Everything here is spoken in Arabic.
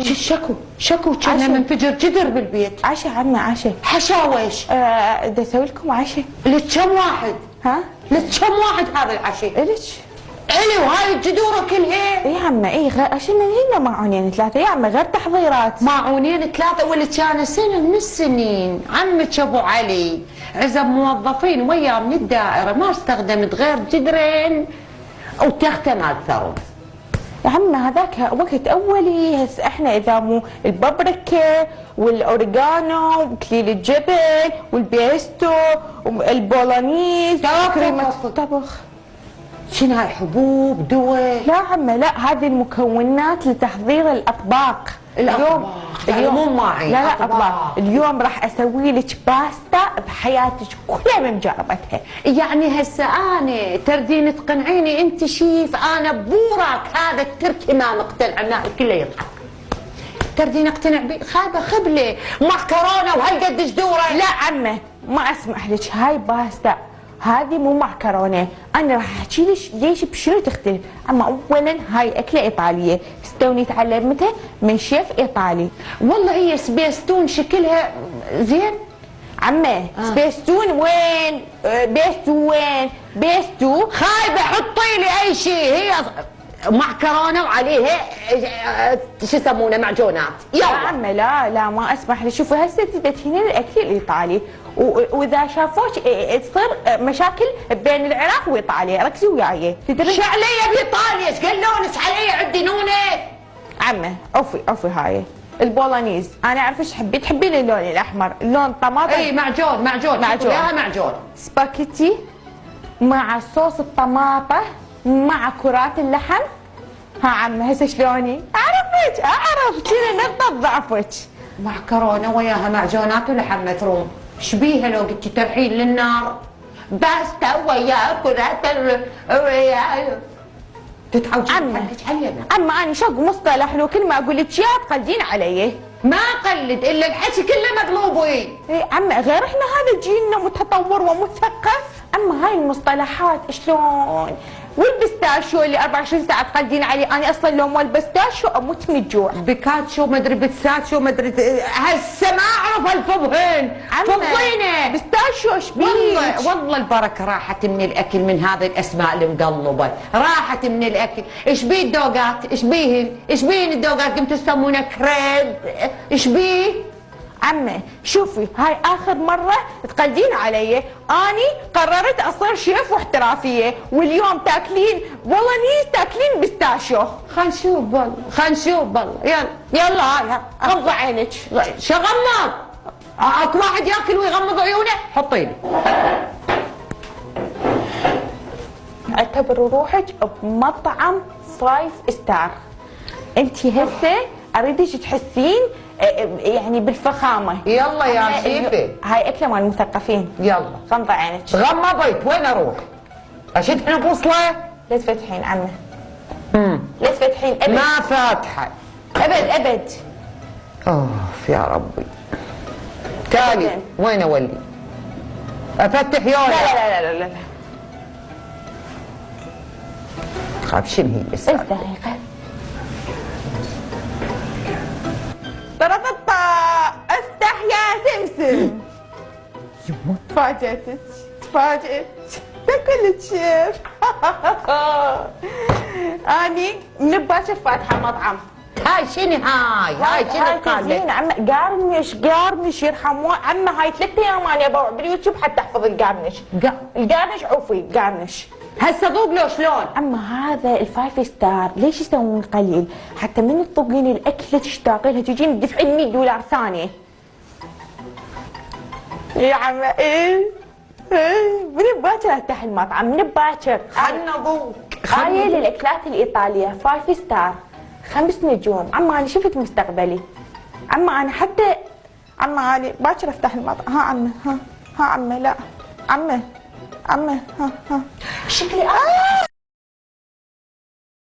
شو شكو كنا منفجر جدر بالبيت. عشا عمي عشا. حشاوش. بدي اسوي لكم عشا. لك كم واحد؟ ها؟ لك كم واحد هذا العشاء؟ الك. الي وهاي الجدوره كلها؟ اي عمي اي عشان هنا معونين ثلاثه يا عمي غير تحضيرات. معونين ثلاثه واللي كان سنه من السنين عمك ابو علي عزب موظفين وياه من الدائره ما استخدمت غير جدرين وتخته مال ثرو. يا عمي هذاك وقت اولي. هسه احنا اذا مو البابريكا والاوريجانو وكليل الجبل والبيستو والبولونيز كريمه طبخ. شنو هاي حبوب دواء؟ لا عمي لا هذه المكونات لتحضير الاطباق. اليوم مو معي. لا اطباق. اليوم راح اسوي لك باستا بحياتك كلها ما مجربتها. يعني هسه انا تردين تقنعيني انت شيف انا بورك هذا التركي ما مقتنع معه كله يضحك. تردين اقتنع بي خايبه خبله معكرونه وهالقد جدوره. لا عمي ما اسمح لك هاي باستا هذه مو معكرونه. انا راح احكي لك ليش بشنو تختلف. اما اولا هاي اكله ايطاليه استوني تعلمتها من شيف ايطالي. والله هي سبيستون شكلها زين. عمي سبيستون وين؟ بيستو وين؟ بيستو خايبه حطي لي اي شيء. هي معكرونه وعليها شو يسمونه معجونات. يا عمي لا ما اسمح لي. شوفي هسه تدهنين الاكل الايطالي واذا شافوك تصير مشاكل بين العراق وايطاليا. ركزي وياي. شو علي بايطاليا؟ ايش قالونس علي عدنونه؟ عمي عفي هاي البولونيز انا اعرف ايش تحبين اللون الاحمر اللون طماطم. اي معجون ياها معجون. سباكيتي مع صوص الطماطه مع كرات اللحم. ها عمي هسه شلوني؟ اعرف كذا نقطه ضعفك. معكرونه وياها معجونات ولحم مفروم. شبيها لو قلتي ترحين للنار؟ باستا ويا كرات تتعوجين علينا. اما انا شق مصطلح لو كل ما اقول لك اياه تقلدين علي. ما قلد الا الحكي كله مقلوبي. اي عمي غير احنا هذا جيلنا متطور ومثقف. اما هاي المصطلحات شلون؟ والبستاشيو اللي 24 ساعه تقلدين عليه. انا اصلا لو مال بستاشيو اموت من الجوع. بيكاتشو مدري بتساتشو مدري هسه ما اعرف الفضهين. فضينا بستاشيو ايش بيك؟ والله البركه راحت من الاكل من هذه الاسماء المقلبه. راحت من الاكل. ايش بيه الدوقات؟ ايش بيهن الدوقات؟ قمتوا تسمونه كريب. ايش بيه؟ عمي شوفي هاي اخر مره تقلدين علي. اني قررت اصير شيف واحترافيه واليوم تاكلين بولونيز تاكلين بستاشيو. خلينا نشوف بالله. يلا غمض عينك. شو غمض؟ اكو واحد ياكل ويغمض عيونه؟ حطيني. اعتبروا روحك بمطعم 5 ستار. انت هسه اريدك تحسين يعني بالفخامه. يلا يا شيفه هاي اكله مال المثقفين. يلا غمضي عينك. غمضت وين اروح؟ اشد هنا بوصله؟ لا تفتحين عمي. لا تفتحين ابد. ما فاتحه ابد. اوف يا ربي. تالي وين اولي؟ افتح يولا؟ لا خاف شنو هي بس دقيقه. طرططة افتح يا سمسم. تفاجأت كل الشيف. اني من باكر فاتحه مطعم. هاي شنو هاي شنو قالت؟ عمي قارنش يرحموه. عمي هاي 3 ايام انا ابوع باليوتيوب حتى احفظ القارنش. القارنش عوفي قارنش. هسه ذوق له شلون؟ اما هذا ال5 ستار ليش يسوون قليل؟ حتى من تطقين الاكله تشتاقي لها تجين تدفعين $100 ثانيه. يا عمي من باكر افتح المطعم من باكر. خلنا ذوق. هاي الاكلات الايطاليه 5 ستار 5 نجوم. عمي انا شفت مستقبلي. عمي انا حتى عمي باكر افتح المطعم. ها عمي ها عمي لا عمي ها شكلي